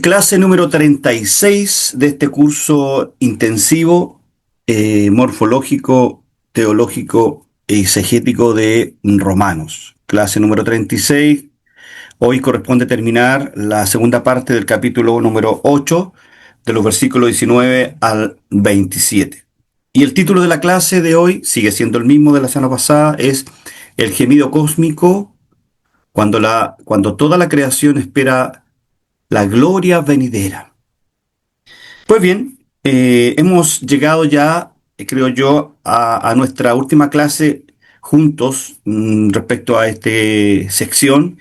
Clase número 36 de este curso intensivo morfológico, teológico e exegético de Romanos. Clase número 36. Hoy corresponde terminar la segunda parte del capítulo número 8, de los versículos 19 al 27. Y el título de la clase de hoy sigue siendo el mismo de la semana pasada, es El gemido cósmico cuando toda la creación espera la gloria venidera. Pues bien, hemos llegado ya, creo yo, a nuestra última clase juntos respecto a esta sección.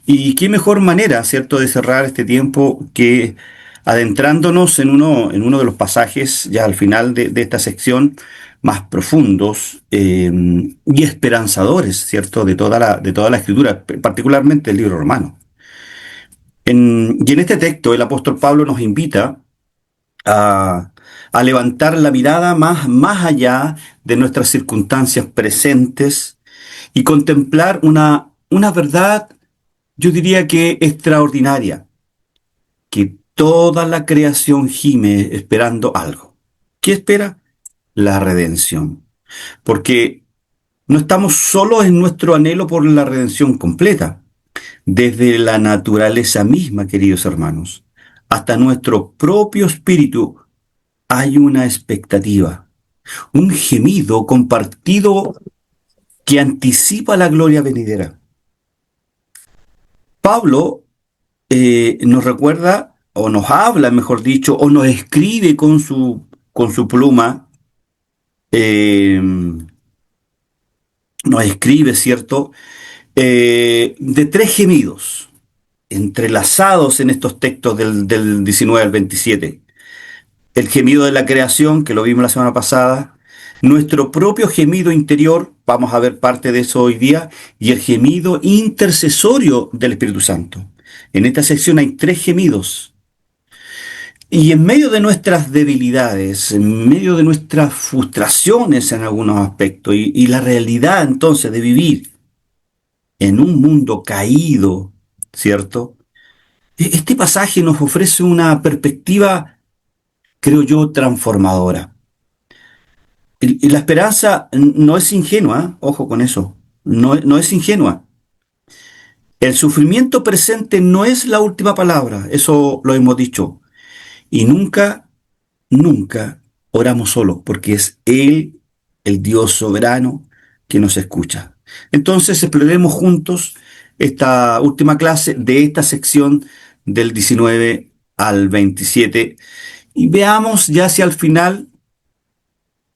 Y qué mejor manera, ¿cierto?, de cerrar este tiempo que adentrándonos en uno de los pasajes ya al final de esta sección más profundos y esperanzadores, ¿cierto?, de toda la escritura, particularmente el libro romano. Y en este texto el apóstol Pablo nos invita a levantar la mirada más allá de nuestras circunstancias presentes y contemplar una verdad, yo diría que extraordinaria, que toda la creación gime esperando algo. ¿Qué espera? La redención. Porque no estamos solo en nuestro anhelo por la redención completa. Desde la naturaleza misma, queridos hermanos, hasta nuestro propio espíritu hay una expectativa, un gemido compartido que anticipa la gloria venidera. Pablo nos recuerda, o nos habla, mejor dicho, o nos escribe con su pluma, eh, nos escribe, ¿cierto?, de tres gemidos entrelazados en estos textos del 19 al 27. El gemido de la creación, que lo vimos la semana pasada, nuestro propio gemido interior, vamos a ver parte de eso hoy día, y el gemido intercesorio del Espíritu Santo. En esta sección hay tres gemidos. Y en medio de nuestras debilidades, en medio de nuestras frustraciones en algunos aspectos, y la realidad entonces de vivir en un mundo caído, ¿cierto? Este pasaje nos ofrece una perspectiva, creo yo, transformadora. Y la esperanza no es ingenua, ojo con eso, no es ingenua. El sufrimiento presente no es la última palabra, eso lo hemos dicho. Y nunca oramos solos, porque es Él, el Dios soberano, que nos escucha. Entonces exploremos juntos esta última clase de esta sección del 19 al 27 y veamos ya hacia el final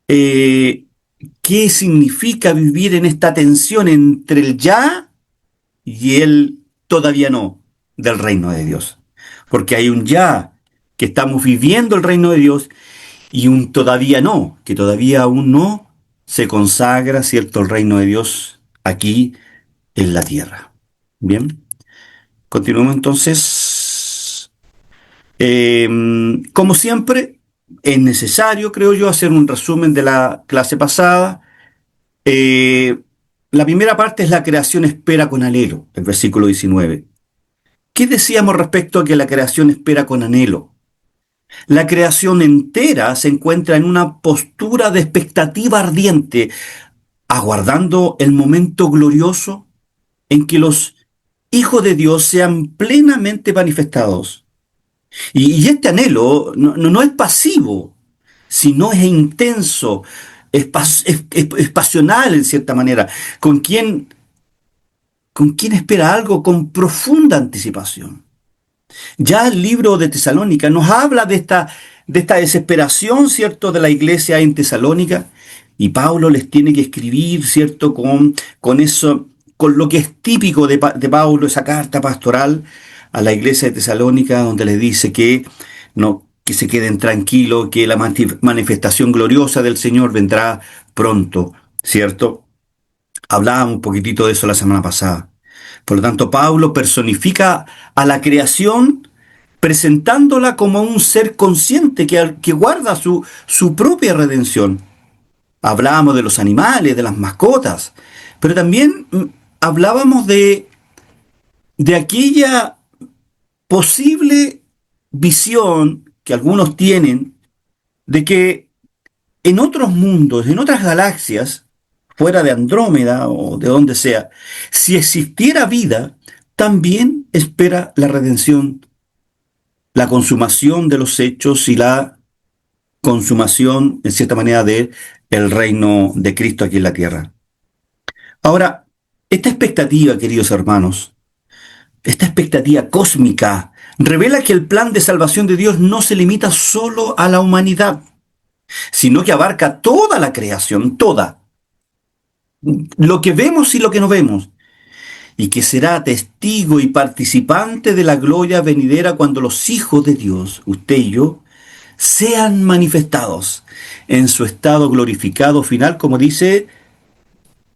eh, qué significa vivir en esta tensión entre el ya y el todavía no del reino de Dios. Porque hay un ya que estamos viviendo el reino de Dios y un todavía no, que todavía aún no se consagra, ¿cierto?, el reino de Dios aquí en la tierra. Bien, continuemos entonces. Como siempre, es necesario, creo yo, hacer un resumen de la clase pasada. Eh, la primera parte es la creación espera con anhelo, el versículo 19. ¿Qué decíamos respecto a que la creación espera con anhelo? La creación entera se encuentra en una postura de expectativa ardiente, aguardando el momento glorioso en que los hijos de Dios sean plenamente manifestados. Y este anhelo no es pasivo, sino es intenso, es pasional en cierta manera. ¿Con quién espera algo con profunda anticipación? Ya el libro de Tesalónica nos habla de esta desesperación, ¿cierto?, de la iglesia en Tesalónica, y Pablo les tiene que escribir, ¿cierto?, con eso, con lo que es típico de Pablo, esa carta pastoral a la iglesia de Tesalónica, donde les dice que no, que se queden tranquilos, que la manifestación gloriosa del Señor vendrá pronto, ¿cierto? Hablábamos un poquitito de eso la semana pasada. Por lo tanto, Pablo personifica a la creación presentándola como un ser consciente que guarda su propia redención. Hablábamos de los animales, de las mascotas, pero también hablábamos de aquella posible visión que algunos tienen de que en otros mundos, en otras galaxias, fuera de Andrómeda o de donde sea, si existiera vida, también espera la redención, la consumación de los hechos y la consumación, en cierta manera, de el reino de Cristo aquí en la tierra. Ahora, esta expectativa, queridos hermanos, esta expectativa cósmica, revela que el plan de salvación de Dios no se limita solo a la humanidad, sino que abarca toda la creación, toda, lo que vemos y lo que no vemos, y que será testigo y participante de la gloria venidera cuando los hijos de Dios, usted y yo, sean manifestados en su estado glorificado final, como dice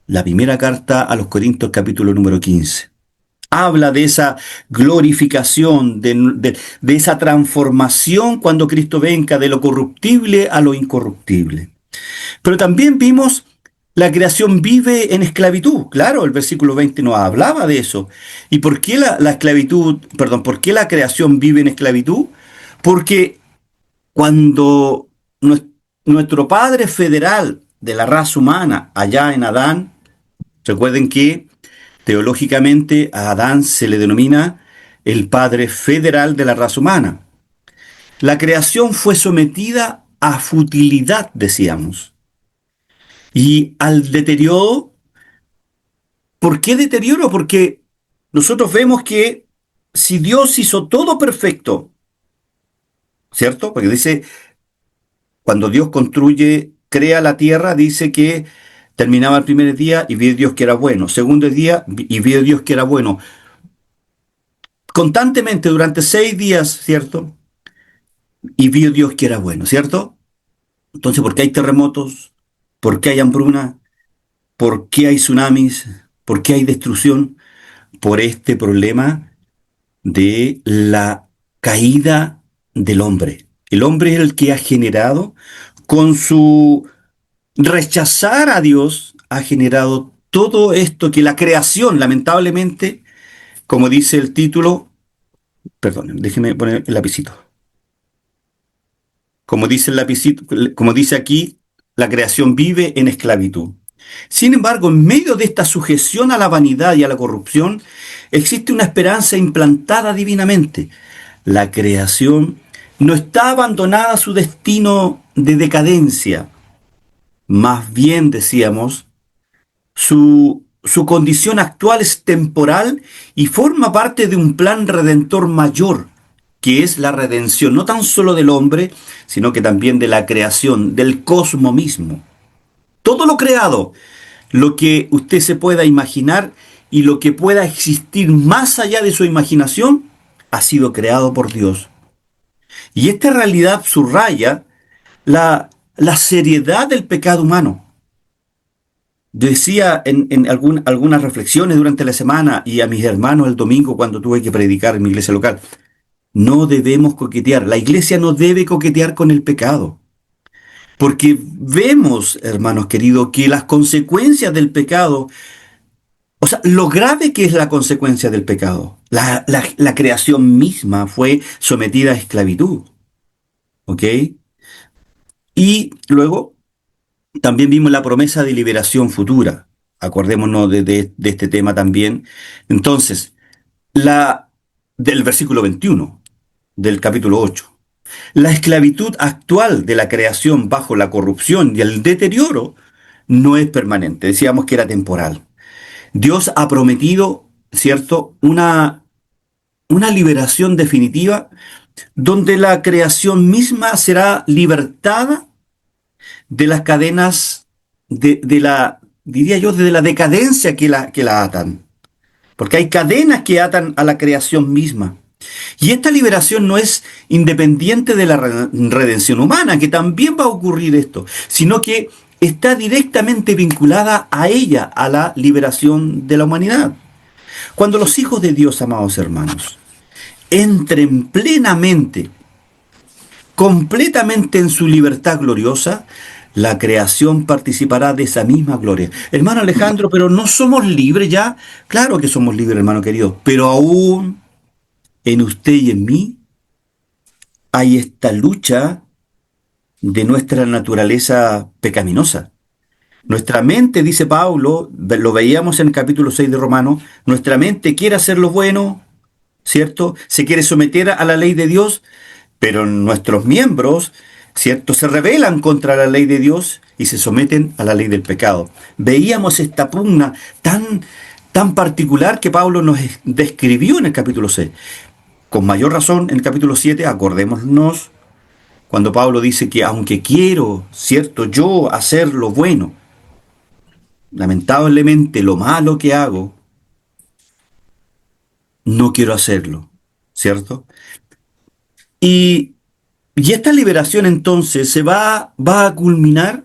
la primera carta a los Corintios capítulo número 15. Habla de esa glorificación, de esa transformación cuando Cristo venga de lo corruptible a lo incorruptible. Pero también vimos la creación vive en esclavitud. Claro, el versículo 20 nos hablaba de eso. ¿Y por qué la esclavitud, perdón, por qué la creación vive en esclavitud? Porque cuando nuestro padre federal de la raza humana, allá en Adán, recuerden que teológicamente a Adán se le denomina el padre federal de la raza humana. La creación fue sometida a futilidad, decíamos, y al deterioro. ¿Por qué deterioro? Porque nosotros vemos que si Dios hizo todo perfecto, ¿cierto? Porque dice, cuando Dios construye, crea la tierra, dice que terminaba el primer día y vio Dios que era bueno. Segundo día y vio Dios que era bueno. Constantemente durante 6 días, ¿cierto? Y vio Dios que era bueno, ¿cierto? Entonces, ¿por qué hay terremotos? ¿Por qué hay hambruna? ¿Por qué hay tsunamis? ¿Por qué hay destrucción? Por este problema de la caída del hombre. El hombre es el que ha generado, con su rechazar a Dios, ha generado todo esto que la creación, lamentablemente, como dice el título, perdón, déjeme poner el lapicito. Como dice el lapicito, como dice aquí, la creación vive en esclavitud. Sin embargo, en medio de esta sujeción a la vanidad y a la corrupción, existe una esperanza implantada divinamente. La creación no está abandonada a su destino de decadencia. Más bien, decíamos, su condición actual es temporal y forma parte de un plan redentor mayor, que es la redención no tan solo del hombre, sino que también de la creación, del cosmos mismo. Todo lo creado, lo que usted se pueda imaginar y lo que pueda existir más allá de su imaginación, ha sido creado por Dios. Y esta realidad subraya la seriedad del pecado humano. Decía en algunas reflexiones durante la semana y a mis hermanos el domingo cuando tuve que predicar en mi iglesia local, no debemos coquetear, la iglesia no debe coquetear con el pecado. Porque vemos, hermanos queridos, que las consecuencias del pecado, o sea, lo grave que es la consecuencia del pecado, la creación misma fue sometida a esclavitud, ¿ok? Y luego también vimos la promesa de liberación futura. Acordémonos de este tema también. Entonces, del versículo 21 del capítulo 8. La esclavitud actual de la creación bajo la corrupción y el deterioro no es permanente. Decíamos que era temporal. Dios ha prometido, ¿cierto?, una liberación definitiva donde la creación misma será libertada de las cadenas diría yo, de la decadencia que la atan. Porque hay cadenas que atan a la creación misma. Y esta liberación no es independiente de la redención humana, que también va a ocurrir esto, sino que está directamente vinculada a ella, a la liberación de la humanidad. Cuando los hijos de Dios, amados hermanos, entren plenamente, completamente en su libertad gloriosa, la creación participará de esa misma gloria. Hermano Alejandro, pero no somos libres ya. Claro que somos libres, hermano querido, pero aún en usted y en mí hay esta lucha de nuestra naturaleza pecaminosa. Nuestra mente, dice Pablo, lo veíamos en el capítulo 6 de Romanos, nuestra mente quiere hacer lo bueno, ¿cierto? Se quiere someter a la ley de Dios, pero nuestros miembros, ¿cierto? Se rebelan contra la ley de Dios y se someten a la ley del pecado. Veíamos esta pugna tan particular que Pablo nos describió en el capítulo 6. Con mayor razón, en el capítulo 7, acordémonos, cuando Pablo dice que aunque quiero, ¿cierto?, yo hacer lo bueno, lamentablemente lo malo que hago, no quiero hacerlo, ¿cierto? Y, y esta liberación entonces va a culminar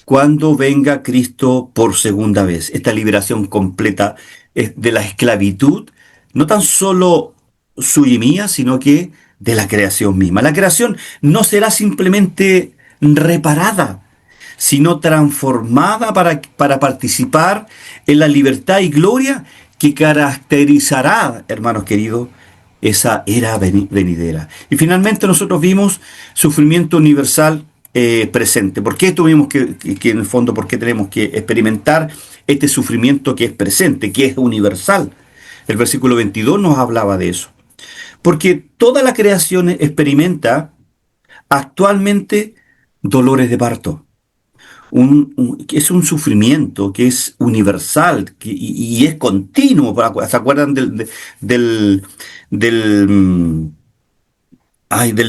cuando venga Cristo por segunda vez. Esta liberación completa de la esclavitud, no tan solo suya y mía, sino que de la creación misma. La creación no será simplemente reparada, sino transformada para participar en la libertad y gloria que caracterizará, hermanos queridos, esa era venidera. Y finalmente nosotros vimos sufrimiento universal presente. ¿Por qué tuvimos que en el fondo, por qué tenemos que experimentar este sufrimiento que es presente, que es universal? El versículo 22 nos hablaba de eso. Porque toda la creación experimenta actualmente dolores de parto. Que es un sufrimiento que es universal y es continuo. ¿Se acuerdan del, del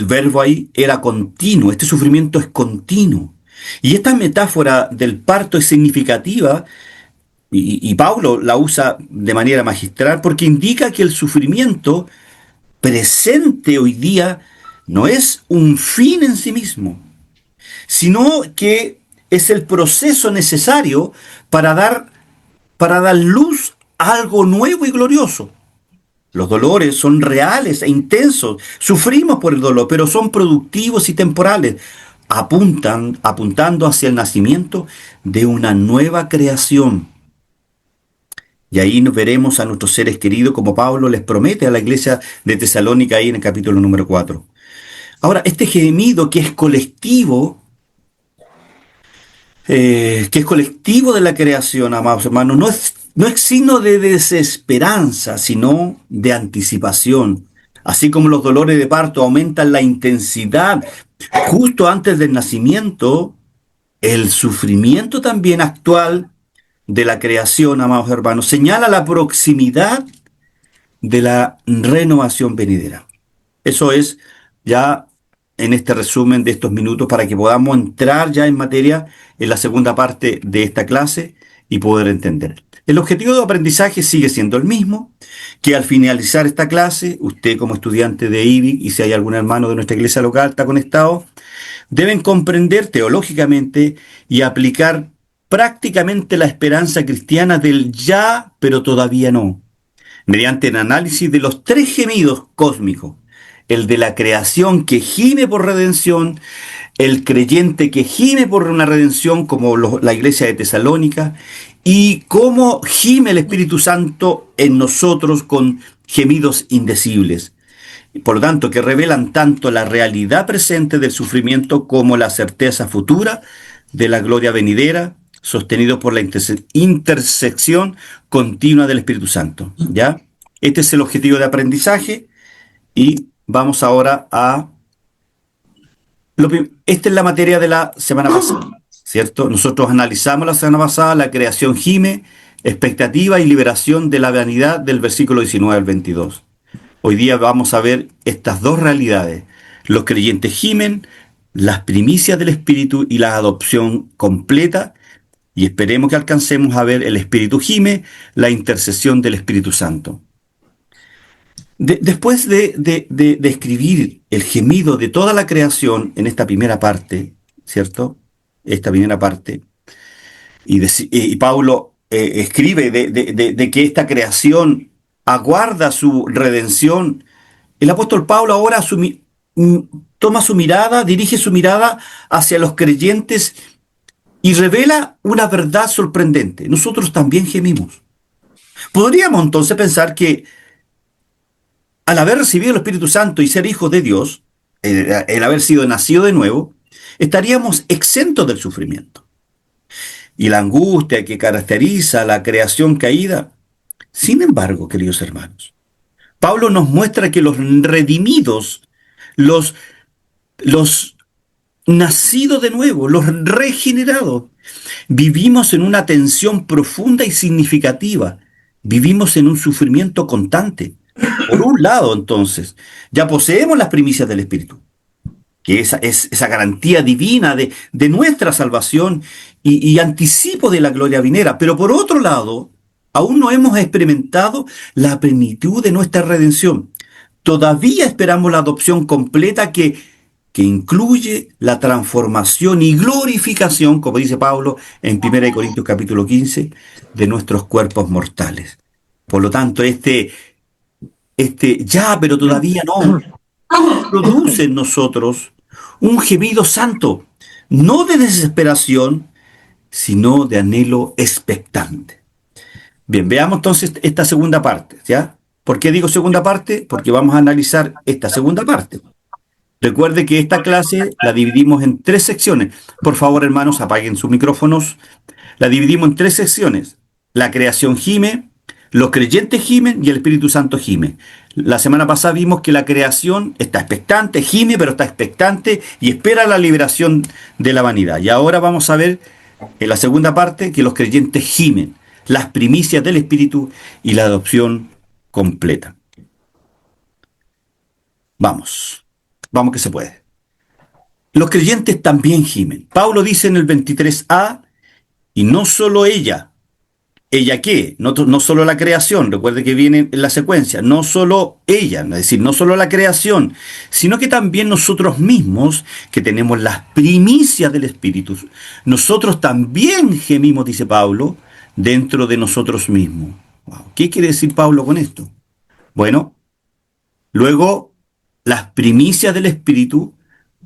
verbo ahí? Era continuo. Este sufrimiento es continuo. Y esta metáfora del parto es significativa y Pablo la usa de manera magistral porque indica que el sufrimiento presente hoy día no es un fin en sí mismo, sino que es el proceso necesario para dar luz a algo nuevo y glorioso. Los dolores son reales e intensos, sufrimos por el dolor, pero son productivos y temporales, apuntando hacia el nacimiento de una nueva creación. Y ahí nos veremos a nuestros seres queridos como Pablo les promete a la iglesia de Tesalónica ahí en el capítulo número 4. Ahora, este gemido que es colectivo, de la creación, amados hermanos, no es signo de desesperanza, sino de anticipación. Así como los dolores de parto aumentan la intensidad justo antes del nacimiento, el sufrimiento también actual de la creación, amados hermanos, señala la proximidad de la renovación venidera. Eso es ya en este resumen de estos minutos para que podamos entrar ya en materia en la segunda parte de esta clase y poder entender. El objetivo de aprendizaje sigue siendo el mismo, que al finalizar esta clase, usted como estudiante de IBI y si hay algún hermano de nuestra iglesia local está conectado, deben comprender teológicamente y aplicar prácticamente la esperanza cristiana del ya, pero todavía no, mediante el análisis de los tres gemidos cósmicos: el de la creación que gime por redención, el creyente que gime por una redención como la iglesia de Tesalónica, y cómo gime el Espíritu Santo en nosotros con gemidos indecibles. Por lo tanto, que revelan tanto la realidad presente del sufrimiento como la certeza futura de la gloria venidera, sostenido por la intersección continua del Espíritu Santo. ¿Ya? Este es el objetivo de aprendizaje y vamos ahora a... Esta es la materia de la semana pasada, ¿cierto? Nosotros analizamos la semana pasada la creación gime, expectativa y liberación de la vanidad del versículo 19 al 22. Hoy día vamos a ver estas dos realidades. Los creyentes gimen, las primicias del Espíritu y la adopción completa, y esperemos que alcancemos a ver el Espíritu gime, la intercesión del Espíritu Santo. Después de escribir el gemido de toda la creación en esta primera parte, ¿cierto? Esta primera parte, y Pablo escribe de que esta creación aguarda su redención El apóstol Pablo ahora toma su mirada, dirige su mirada hacia los creyentes y revela una verdad sorprendente. Nosotros también gemimos. Podríamos entonces pensar que al haber recibido el Espíritu Santo y ser hijos de Dios, el haber sido nacido de nuevo, estaríamos exentos del sufrimiento. Y la angustia que caracteriza a la creación caída. Sin embargo, queridos hermanos, Pablo nos muestra que los redimidos, los, los nacidos de nuevo, los regenerados, vivimos en una tensión profunda y significativa. Vivimos en un sufrimiento constante. Por un lado, entonces, ya poseemos las primicias del Espíritu, que es esa garantía divina de nuestra salvación y anticipo de la gloria venidera. Pero por otro lado, aún no hemos experimentado la plenitud de nuestra redención. Todavía esperamos la adopción completa que incluye la transformación y glorificación, como dice Pablo en 1 Corintios capítulo 15, de nuestros cuerpos mortales. Por lo tanto, ya, pero todavía no, produce en nosotros un gemido santo, no de desesperación, sino de anhelo expectante. Bien, veamos entonces esta segunda parte, ¿ya? ¿Por qué digo segunda parte? Porque vamos a analizar esta segunda parte. Recuerde que esta clase la dividimos en tres secciones. Por favor, hermanos, apaguen sus micrófonos. La dividimos en tres secciones. La creación gime, los creyentes gimen y el Espíritu Santo gime. La semana pasada vimos que la creación está expectante, gime, pero está expectante y espera la liberación de la vanidad. Y ahora vamos a ver en la segunda parte que los creyentes gimen, las primicias del Espíritu y la adopción completa. Vamos que se puede. Los creyentes también gimen. Pablo dice en el 23a, y no solo ella. ¿Ella qué? No solo la creación, recuerde que viene en la secuencia, no solo ella, es decir, no solo la creación, sino que también nosotros mismos, que tenemos las primicias del Espíritu, nosotros también gemimos, dice Pablo, dentro de nosotros mismos. Wow. ¿Qué quiere decir Pablo con esto? Bueno, luego, las primicias del Espíritu,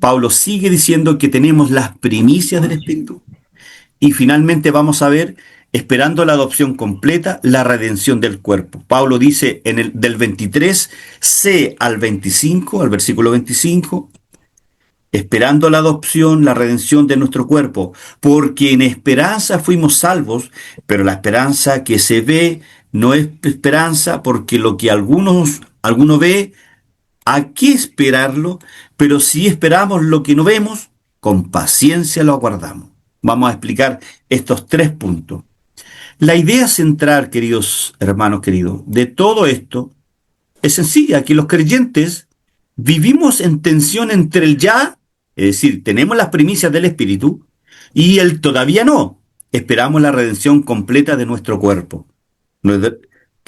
Pablo sigue diciendo que tenemos las primicias del Espíritu. Y finalmente vamos a ver, esperando la adopción completa, la redención del cuerpo. Pablo dice del 23c al 25, al versículo 25, esperando la adopción, la redención de nuestro cuerpo, porque en esperanza fuimos salvos, pero la esperanza que se ve no es esperanza, porque lo que alguno ve, ¿a qué esperarlo? Pero si esperamos lo que no vemos, con paciencia lo aguardamos. Vamos a explicar estos tres puntos. La idea central, queridos hermanos queridos, de todo esto es sencilla, que los creyentes vivimos en tensión entre el ya, es decir, tenemos las primicias del Espíritu, y el todavía no. Esperamos la redención completa de nuestro cuerpo,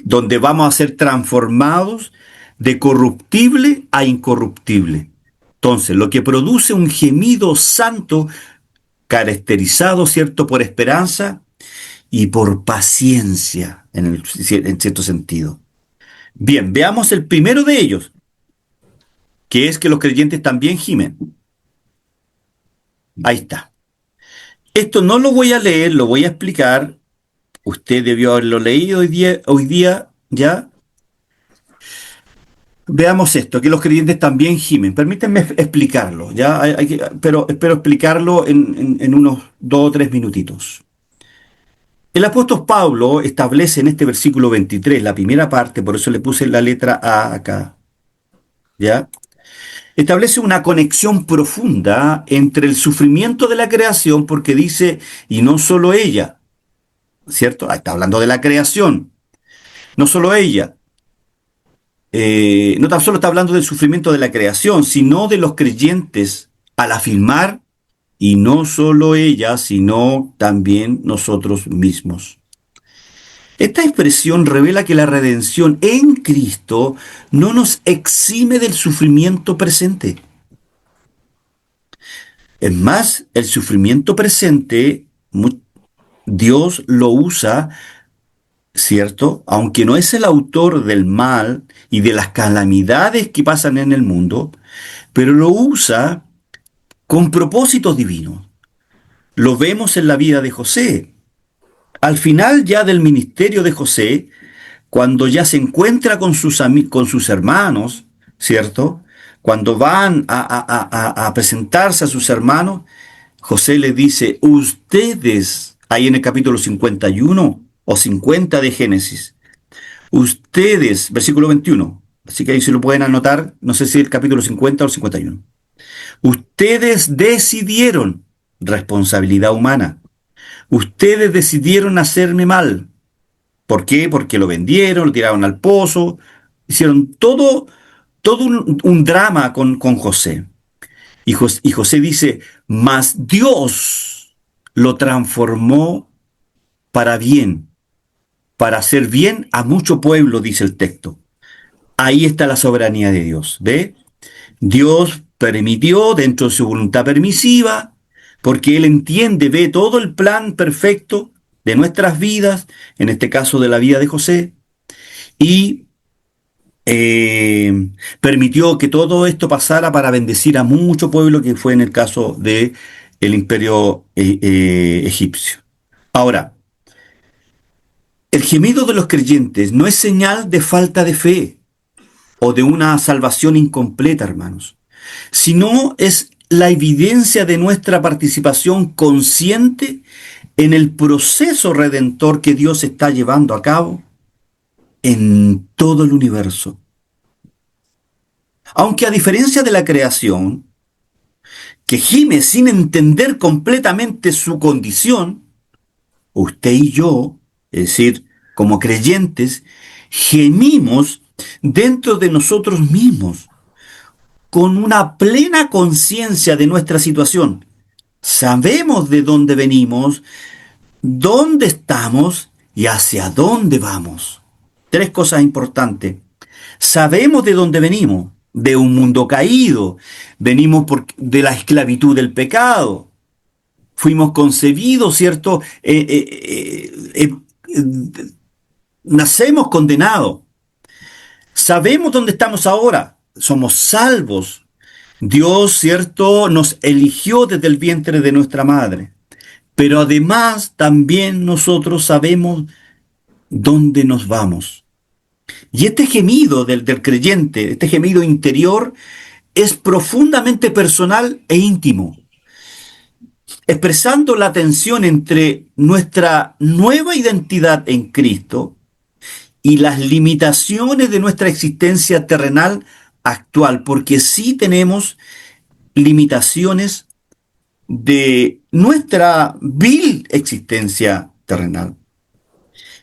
donde vamos a ser transformados de corruptible a incorruptible. Entonces, lo que produce un gemido santo caracterizado, ¿cierto?, por esperanza y por paciencia, en cierto sentido. Bien, veamos el primero de ellos, que es que los creyentes también gimen. Ahí está. Esto no lo voy a leer, lo voy a explicar. Usted debió haberlo leído hoy día ya. Veamos esto, que los creyentes también gimen. Permítanme explicarlo, ¿ya? Pero espero explicarlo en unos 2 o 3 minutitos. El apóstol Pablo establece en este versículo 23, la primera parte, por eso le puse la letra A acá, ¿ya? Establece una conexión profunda entre el sufrimiento de la creación, porque dice, y no solo ella, ¿cierto? Está hablando de la creación, no solo ella. No tan solo está hablando del sufrimiento de la creación, sino de los creyentes al afirmar, y no solo ella, sino también nosotros mismos. Esta expresión revela que la redención en Cristo no nos exime del sufrimiento presente. Es más, el sufrimiento presente Dios lo usa ¿cierto? Aunque no es el autor del mal y de las calamidades que pasan en el mundo, pero lo usa con propósitos divinos. Lo vemos en la vida de José. Al final ya del ministerio de José, cuando ya se encuentra con con sus hermanos, ¿cierto? Cuando van a presentarse a sus hermanos, José les dice, ustedes, ahí en el capítulo 51 o 50 de Génesis, ustedes, versículo 21, así que ahí se lo pueden anotar, no sé si el capítulo 50 o el 51, ustedes decidieron, responsabilidad humana, ustedes decidieron hacerme mal. ¿Por qué? Porque lo vendieron, lo tiraron al pozo, hicieron todo un drama con José. Y José dice, mas Dios lo transformó para bien, para hacer bien a mucho pueblo, dice el texto. Ahí está la soberanía de Dios. ¿Ve? Dios permitió dentro de su voluntad permisiva, porque Él entiende, ve todo el plan perfecto de nuestras vidas, en este caso de la vida de José, y permitió que todo esto pasara para bendecir a mucho pueblo, que fue en el caso de el imperio egipcio. Ahora, el gemido de los creyentes no es señal de falta de fe o de una salvación incompleta, hermanos, sino es la evidencia de nuestra participación consciente en el proceso redentor que Dios está llevando a cabo en todo el universo. Aunque a diferencia de la creación, que gime sin entender completamente su condición, usted y yo, es decir, como creyentes, gemimos dentro de nosotros mismos, con una plena conciencia de nuestra situación. Sabemos de dónde venimos, dónde estamos y hacia dónde vamos. Tres cosas importantes. Sabemos de dónde venimos, de un mundo caído. Venimos de la esclavitud del pecado. Fuimos concebidos, ¿cierto? Nacemos condenados. Sabemos dónde estamos ahora. Somos salvos. Dios, ¿cierto?, nos eligió desde el vientre de nuestra madre. Pero además también nosotros sabemos dónde nos vamos. Y este gemido del creyente, este gemido interior, es profundamente personal e íntimo, expresando la tensión entre nuestra nueva identidad en Cristo y las limitaciones de nuestra existencia terrenal actual, porque sí tenemos limitaciones de nuestra vil existencia terrenal.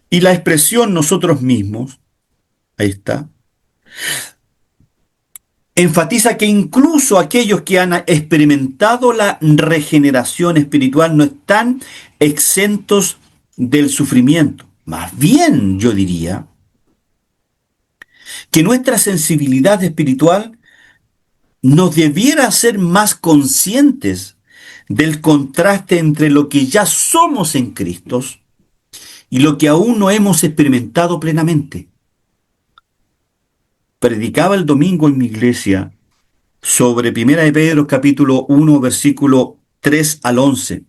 Y la expresión nosotros mismos, ahí está, enfatiza que incluso aquellos que han experimentado la regeneración espiritual no están exentos del sufrimiento. Más bien, yo diría que nuestra sensibilidad espiritual nos debiera hacer más conscientes del contraste entre lo que ya somos en Cristo y lo que aún no hemos experimentado plenamente. Predicaba el domingo en mi iglesia sobre Primera de Pedro capítulo 1 versículo 3 al 11.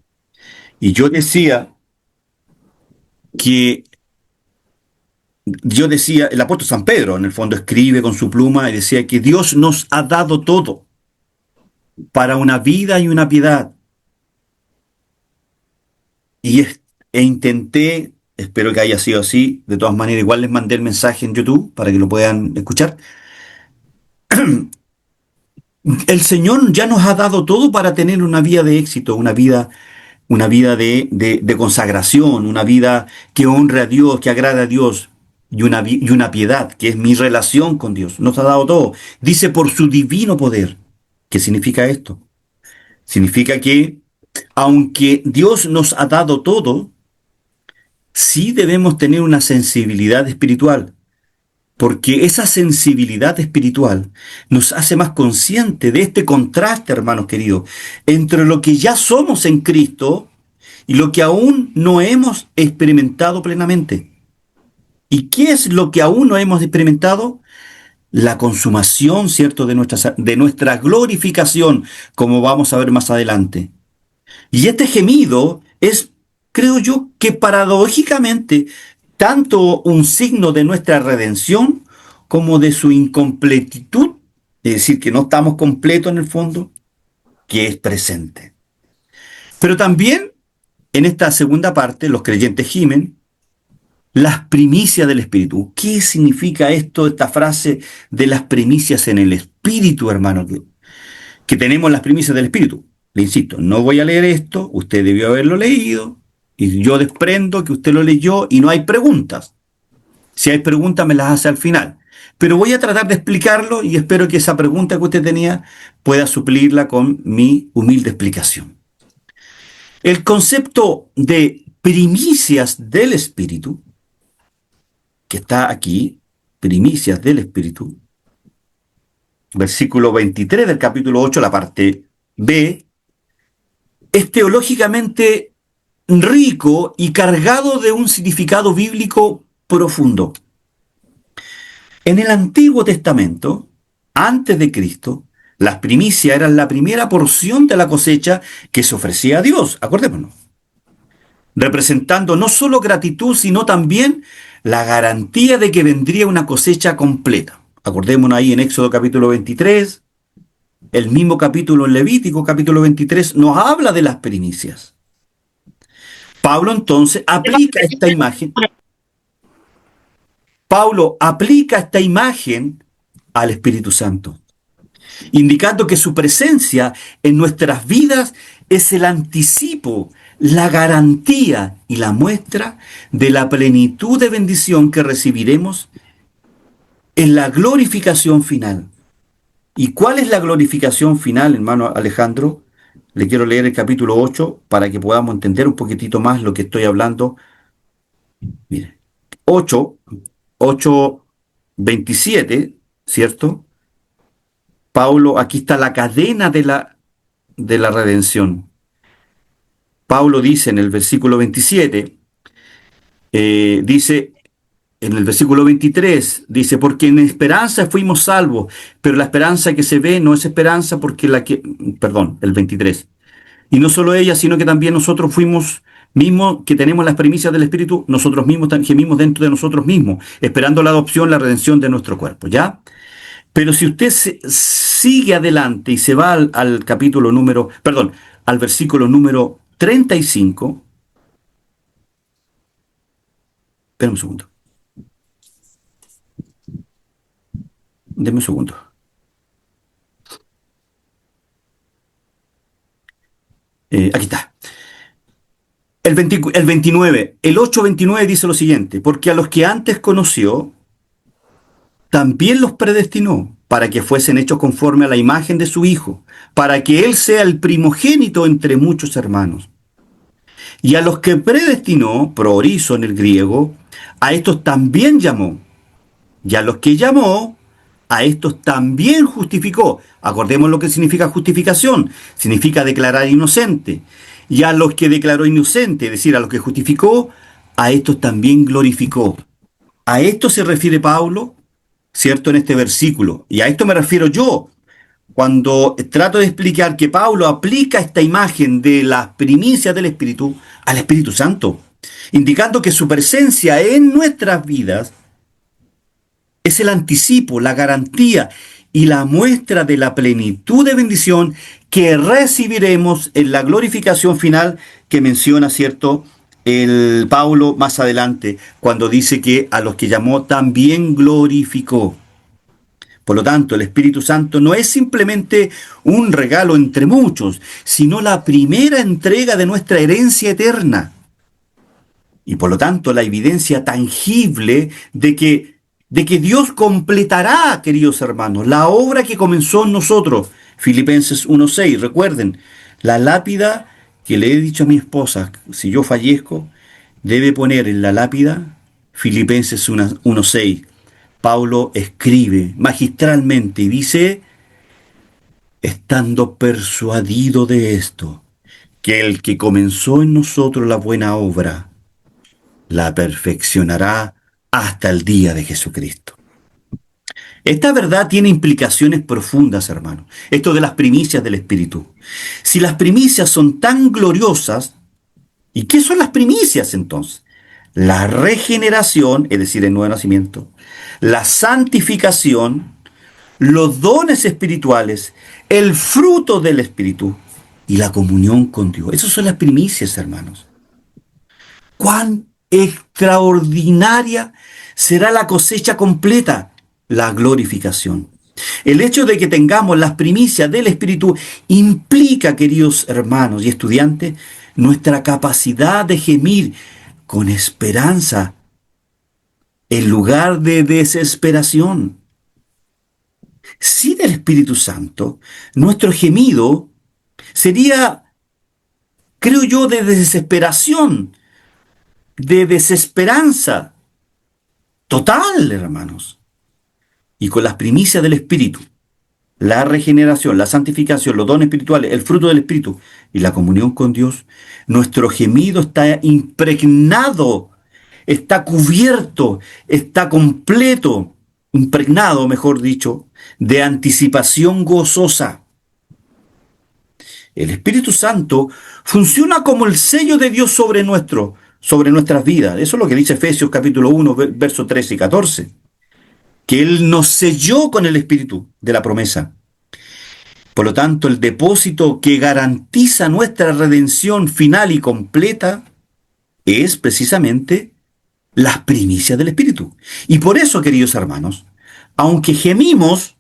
Y yo decía, el apóstol San Pedro en el fondo escribe con su pluma y decía que Dios nos ha dado todo para una vida y una piedad. E intenté, espero que haya sido así, de todas maneras igual les mandé el mensaje en YouTube para que lo puedan escuchar. El Señor ya nos ha dado todo para tener una vida de éxito, una vida de consagración, una vida que honre a Dios, que agrada a Dios, y una piedad, que es mi relación con Dios. Nos ha dado todo. Dice por su divino poder. ¿Qué significa esto? Significa que, aunque Dios nos ha dado todo, sí debemos tener una sensibilidad espiritual, porque esa sensibilidad espiritual nos hace más conscientes de este contraste, hermanos queridos, entre lo que ya somos en Cristo y lo que aún no hemos experimentado plenamente. ¿Y qué es lo que aún no hemos experimentado? La consumación, ¿cierto?, de nuestra glorificación, como vamos a ver más adelante. Y este gemido es, creo yo, que paradójicamente, tanto un signo de nuestra redención como de su incompletitud, es decir, que no estamos completos en el fondo, que es presente. Pero también en esta segunda parte, los creyentes gimen las primicias del Espíritu. ¿Qué significa esto, esta frase de las primicias en el Espíritu, hermano? Que tenemos las primicias del Espíritu. Le insisto, no voy a leer esto, usted debió haberlo leído, y yo desprendo que usted lo leyó y no hay preguntas. Si hay preguntas, me las hace al final. Pero voy a tratar de explicarlo y espero que esa pregunta que usted tenía pueda suplirla con mi humilde explicación. El concepto de primicias del Espíritu, que está aquí, primicias del Espíritu, versículo 23 del capítulo 8, la parte B, es teológicamente rico y cargado de un significado bíblico profundo. En el Antiguo Testamento, antes de Cristo, las primicias eran la primera porción de la cosecha que se ofrecía a Dios, acordémonos, representando no solo gratitud, sino también la garantía de que vendría una cosecha completa. Acordémonos ahí en Éxodo capítulo 23, el mismo capítulo en Levítico capítulo 23 nos habla de las primicias. Pablo entonces aplica esta imagen. Pablo aplica esta imagen al Espíritu Santo, indicando que su presencia en nuestras vidas es el anticipo, la garantía y la muestra de la plenitud de bendición que recibiremos en la glorificación final. ¿Y cuál es la glorificación final, hermano Alejandro? Le quiero leer el capítulo 8 para que podamos entender un poquitito más lo que estoy hablando. Mire, 8, 8, 27, ¿cierto? Pablo, aquí está la cadena de la redención. Pablo dice en el versículo 27, dice en el versículo 23, dice, porque en esperanza fuimos salvos, pero la esperanza que se ve no es esperanza porque perdón, el 23. Y no solo ella, sino que también nosotros fuimos mismos, que tenemos las primicias del Espíritu, nosotros mismos gemimos dentro de nosotros mismos, esperando la adopción, la redención de nuestro cuerpo, ¿ya? Pero si usted sigue adelante y se va al capítulo número, perdón, al versículo número 35, espera un segundo, déme un segundo. Aquí está. El 29, el 8:29 dice lo siguiente, porque a los que antes conoció, también los predestinó para que fuesen hechos conforme a la imagen de su Hijo, para que Él sea el primogénito entre muchos hermanos. Y a los que predestinó, proorizo en el griego, a estos también llamó. Y a los que llamó, a estos también justificó. Acordemos lo que significa justificación. Significa declarar inocente. Y a los que declaró inocente, es decir, a los que justificó, a estos también glorificó. A esto se refiere Pablo, ¿cierto?, en este versículo. Y a esto me refiero yo, cuando trato de explicar que Pablo aplica esta imagen de las primicias del Espíritu al Espíritu Santo, indicando que su presencia en nuestras vidas es el anticipo, la garantía y la muestra de la plenitud de bendición que recibiremos en la glorificación final que menciona, ¿cierto?, el Pablo más adelante, cuando dice que a los que llamó también glorificó. Por lo tanto, el Espíritu Santo no es simplemente un regalo entre muchos, sino la primera entrega de nuestra herencia eterna. Y por lo tanto, la evidencia tangible de que Dios completará, queridos hermanos, la obra que comenzó en nosotros. Filipenses 1:6, recuerden, la lápida que le he dicho a mi esposa, si yo fallezco, debe poner en la lápida Filipenses 1:6. Pablo escribe magistralmente y dice, estando persuadido de esto, que el que comenzó en nosotros la buena obra, la perfeccionará hasta el día de Jesucristo. Esta verdad tiene implicaciones profundas, hermano. Esto de las primicias del Espíritu. Si las primicias son tan gloriosas, ¿y qué son las primicias entonces? La regeneración, es decir, el nuevo nacimiento, la santificación, los dones espirituales, el fruto del Espíritu y la comunión con Dios. Esas son las primicias, hermanos. Cuán extraordinaria será la cosecha completa, la glorificación. El hecho de que tengamos las primicias del Espíritu implica, queridos hermanos y estudiantes, nuestra capacidad de gemir con esperanza en lugar de desesperación. Sin el Espíritu Santo, nuestro gemido sería, creo yo, de desesperación, de desesperanza total, hermanos. Y con las primicias del Espíritu, la regeneración, la santificación, los dones espirituales, el fruto del Espíritu y la comunión con Dios, nuestro gemido está impregnado, está cubierto, está completo, impregnado, mejor dicho, de anticipación gozosa. El Espíritu Santo funciona como el sello de Dios sobre nuestras vidas. Eso es lo que dice Efesios capítulo 1, versos 13 y 14. Que Él nos selló con el Espíritu de la promesa. Por lo tanto, el depósito que garantiza nuestra redención final y completa es precisamente las primicias del Espíritu. Y por eso, queridos hermanos, aunque gemimos,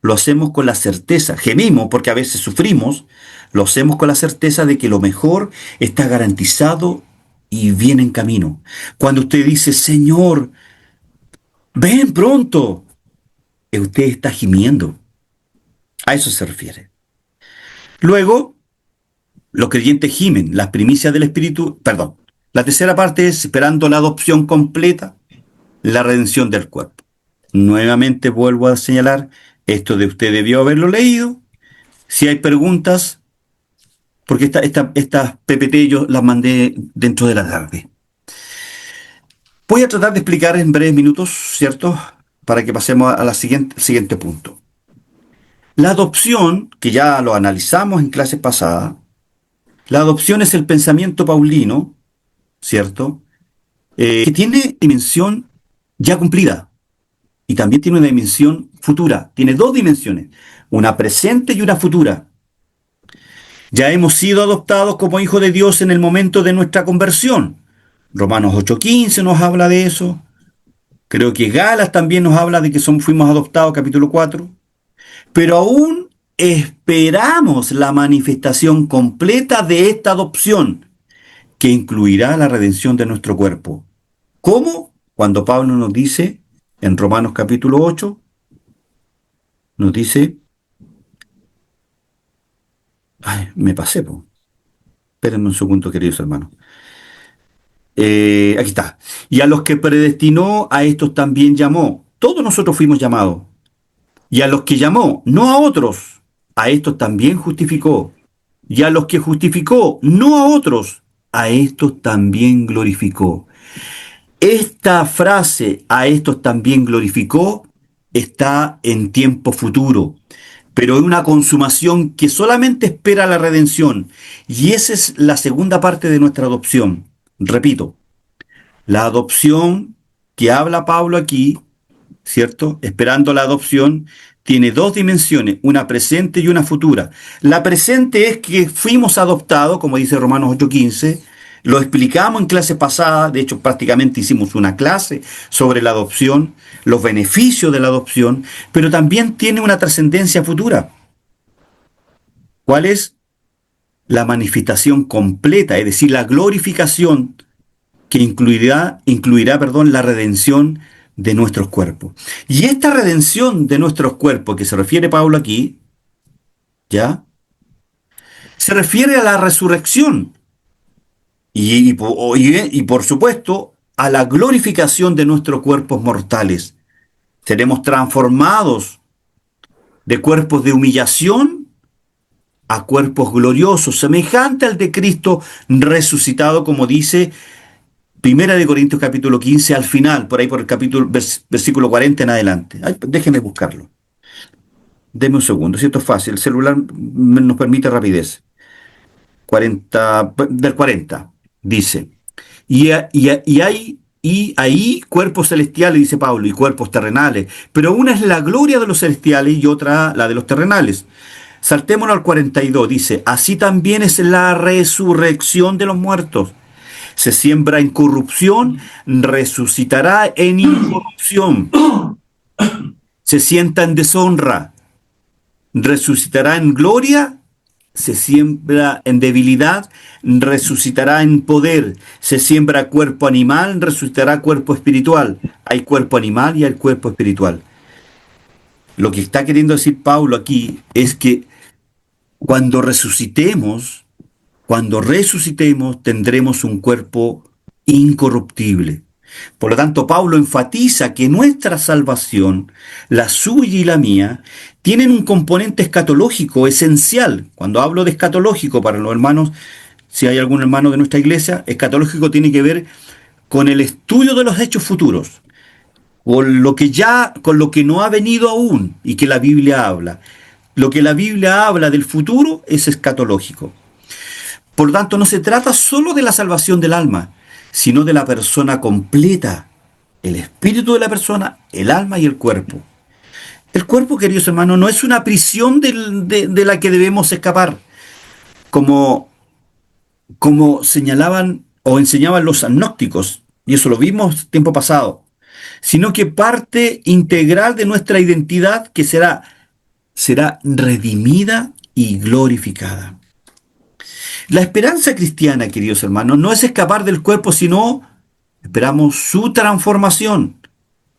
lo hacemos con la certeza, gemimos porque a veces sufrimos, lo hacemos con la certeza de que lo mejor está garantizado y viene en camino. Cuando usted dice, Señor, ven pronto, usted está gimiendo. A eso se refiere. Luego, los creyentes gimen las primicias del Espíritu, perdón. La tercera parte es esperando la adopción completa, la redención del cuerpo. Nuevamente vuelvo a señalar, esto de usted debió haberlo leído. Si hay preguntas, porque estas PPT yo las mandé dentro de la tarde. Voy a tratar de explicar en breves minutos, ¿cierto? Para que pasemos a la siguiente punto. La adopción, que ya lo analizamos en clases pasadas, la adopción es el pensamiento paulino, ¿cierto? Que tiene dimensión ya cumplida y también tiene una dimensión futura. Tiene dos dimensiones, una presente y una futura. Ya hemos sido adoptados como hijos de Dios en el momento de nuestra conversión. Romanos 8:15 nos habla de eso. Creo que Galas también nos habla de que fuimos adoptados, capítulo 4. Pero aún esperamos la manifestación completa de esta adopción, que incluirá la redención de nuestro cuerpo. ¿Cómo? Cuando Pablo nos dice, en Romanos capítulo 8, nos dice, me pasé, po. Espérenme un segundo, queridos hermanos. Aquí está. Y a los que predestinó, a estos también llamó. Todos nosotros fuimos llamados. Y a los que llamó, no a otros, a estos también justificó. Y a los que justificó, no a otros, a estos también glorificó. Esta frase, a estos también glorificó, está en tiempo futuro, pero en una consumación que solamente espera la redención. Y esa es la segunda parte de nuestra adopción. Repito, la adopción que habla Pablo aquí, ¿cierto? Esperando la adopción, tiene dos dimensiones, una presente y una futura. La presente es que fuimos adoptados, como dice Romanos 8:15, lo explicamos en clase pasada, de hecho prácticamente hicimos una clase sobre la adopción, los beneficios de la adopción, pero también tiene una trascendencia futura. ¿Cuál es? La manifestación completa, es decir, la glorificación que incluirá, la redención de nuestros cuerpos. Y esta redención de nuestros cuerpos, que se refiere Pablo aquí, ¿ya? Se refiere a la resurrección y por supuesto a la glorificación de nuestros cuerpos mortales. Seremos transformados de cuerpos de humillación a cuerpos gloriosos, semejante al de Cristo resucitado, como dice Primera de Corintios capítulo 15, al final, por ahí por el capítulo, versículo 40 en adelante. Ay, déjenme buscarlo. Deme un segundo, si esto es fácil, el celular nos permite rapidez. 40, del 40, dice, y ahí cuerpos celestiales, dice Pablo, y cuerpos terrenales, pero una es la gloria de los celestiales y otra la de los terrenales. Saltémonos al 42, dice, así también es la resurrección de los muertos. Se siembra en corrupción, resucitará en incorrupción. Se sienta en deshonra, resucitará en gloria. Se siembra en debilidad, resucitará en poder. Se siembra cuerpo animal, resucitará cuerpo espiritual. Hay cuerpo animal y hay cuerpo espiritual. Lo que está queriendo decir Pablo aquí es que cuando resucitemos, tendremos un cuerpo incorruptible. Por lo tanto, Pablo enfatiza que nuestra salvación, la suya y la mía, tienen un componente escatológico esencial. Cuando hablo de escatológico para los hermanos, si hay algún hermano de nuestra iglesia, escatológico tiene que ver con el estudio de los hechos futuros, con lo que no ha venido aún y que la Biblia habla. Lo que la Biblia habla del futuro es escatológico. Por lo tanto, no se trata solo de la salvación del alma, sino de la persona completa, el espíritu de la persona, el alma y el cuerpo. El cuerpo, queridos hermanos, no es una prisión de la que debemos escapar, como, como señalaban o enseñaban los agnósticos, y eso lo vimos tiempo pasado, sino que parte integral de nuestra identidad que será redimida y glorificada. La esperanza cristiana, queridos hermanos, no es escapar del cuerpo, sino esperamos su transformación,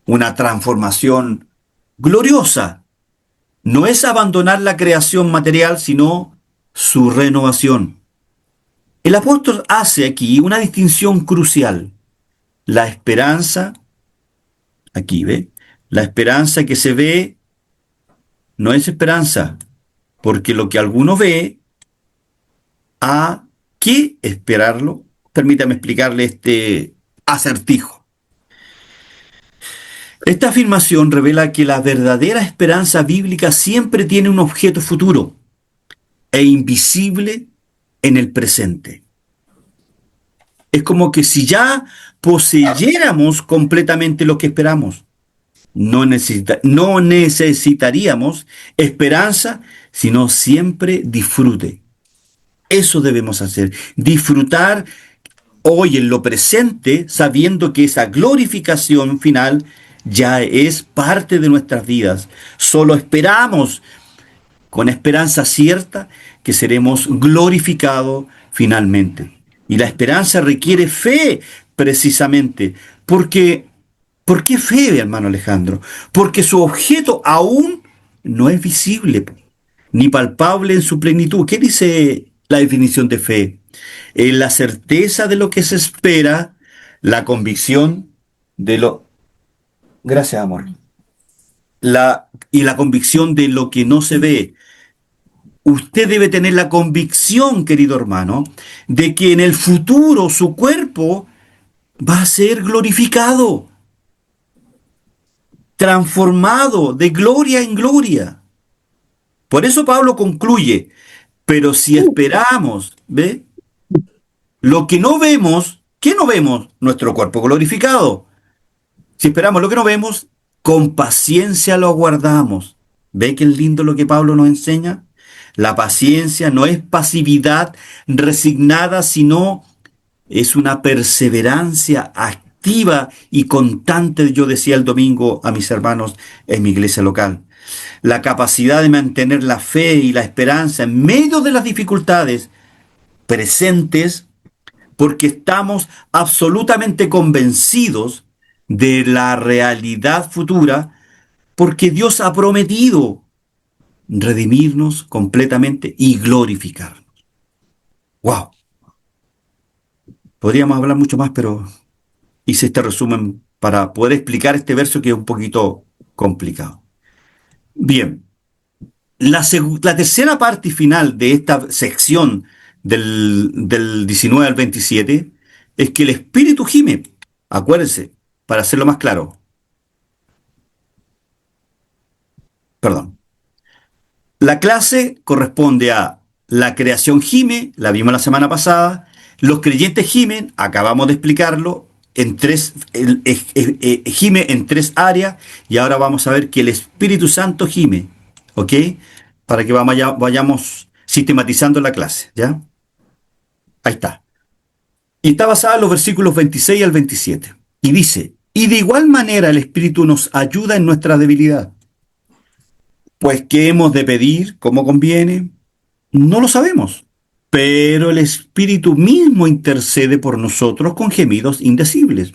una transformación gloriosa. No es abandonar la creación material, sino su renovación. El apóstol hace aquí una distinción crucial. La esperanza, aquí ve, la esperanza que se ve no es esperanza, porque lo que alguno ve, ¿a qué esperarlo? Permítame explicarle este acertijo. Esta afirmación revela que la verdadera esperanza bíblica siempre tiene un objeto futuro e invisible en el presente. Es como que si ya poseyéramos completamente lo que esperamos, no necesitaríamos esperanza, sino siempre disfrute. Eso debemos hacer, disfrutar hoy en lo presente, sabiendo que esa glorificación final ya es parte de nuestras vidas. Solo esperamos con esperanza cierta que seremos glorificados finalmente. Y la esperanza requiere fe, precisamente, porque, ¿por qué fe, hermano Alejandro? Porque su objeto aún no es visible, ni palpable en su plenitud. ¿Qué dice la definición de fe? Es la certeza de lo que se espera, la convicción de lo... Gracias, amor. Y la convicción de lo que no se ve. Usted debe tener la convicción, querido hermano, de que en el futuro su cuerpo va a ser glorificado, transformado de gloria en gloria. Por eso Pablo concluye, pero si esperamos, ¿ve? Lo que no vemos, ¿qué no vemos? Nuestro cuerpo glorificado. Si esperamos lo que no vemos, con paciencia lo aguardamos. ¿Ve qué lindo lo que Pablo nos enseña? La paciencia no es pasividad resignada, sino es una perseverancia activa y constante, yo decía el domingo a mis hermanos en mi iglesia local. La capacidad de mantener la fe y la esperanza en medio de las dificultades presentes, porque estamos absolutamente convencidos de la realidad futura, porque Dios ha prometido redimirnos completamente y glorificarnos. ¡Wow! Podríamos hablar mucho más, pero hice este resumen para poder explicar este verso que es un poquito complicado. Bien, la tercera parte y final de esta sección del 19 al 27 es que el Espíritu gime. Acuérdense, para hacerlo más claro, perdón. La clase corresponde a la creación gime, la vimos la semana pasada, los creyentes gimen, acabamos de explicarlo, gime en tres áreas y ahora vamos a ver que el Espíritu Santo gime, ¿ok? Para que vayamos sistematizando la clase, ¿ya? Ahí está. Y está basada en los versículos 26 al 27. Y dice, y de igual manera el Espíritu nos ayuda en nuestra debilidad. Pues, ¿qué hemos de pedir? ¿Cómo conviene? No lo sabemos. Pero el Espíritu mismo intercede por nosotros con gemidos indecibles.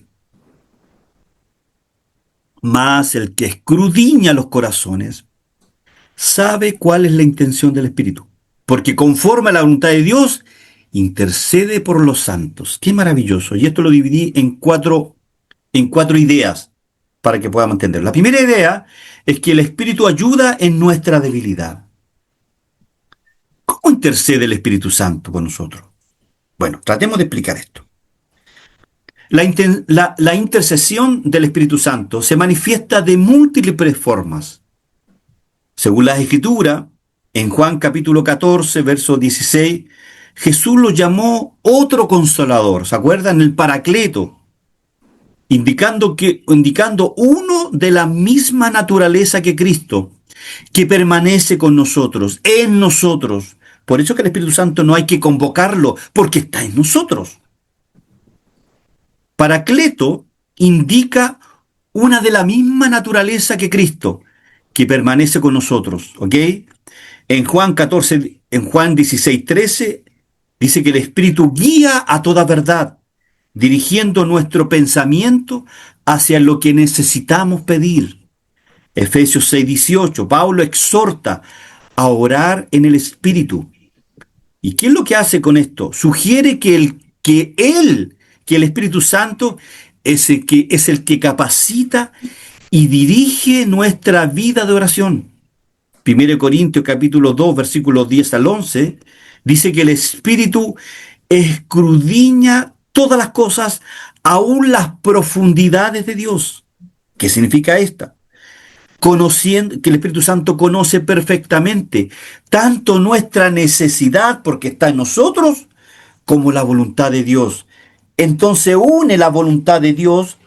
Mas el que escudriña los corazones sabe cuál es la intención del Espíritu. Porque conforme a la voluntad de Dios, intercede por los santos. Qué maravilloso. Y esto lo dividí en cuatro ideas para que podamos entender. La primera idea es que el Espíritu ayuda en nuestra debilidad. ¿Cómo intercede el Espíritu Santo por nosotros? Bueno, tratemos de explicar esto. La intercesión del Espíritu Santo se manifiesta de múltiples formas. Según la Escritura, en Juan capítulo 14, verso 16, Jesús lo llamó otro consolador. ¿Se acuerdan? El Paracleto, indicando uno de la misma naturaleza que Cristo, que permanece con nosotros, en nosotros. Por eso que el Espíritu Santo no hay que convocarlo, porque está en nosotros. Paracleto indica una de la misma naturaleza que Cristo, que permanece con nosotros, ¿ok? En Juan 16, 13, dice que el Espíritu guía a toda verdad, dirigiendo nuestro pensamiento hacia lo que necesitamos pedir. Efesios 6, 18, Pablo exhorta a orar en el Espíritu. ¿Y qué es lo que hace con esto? Sugiere que el Espíritu Santo es el que capacita y dirige nuestra vida de oración. 1 Corintios capítulo 2, versículos 10 al 11, dice que el Espíritu escudriña todas las cosas, aún las profundidades de Dios. ¿Qué significa esta? Conociendo que el Espíritu Santo conoce perfectamente tanto nuestra necesidad, porque está en nosotros, como la voluntad de Dios. Entonces une la voluntad de Dios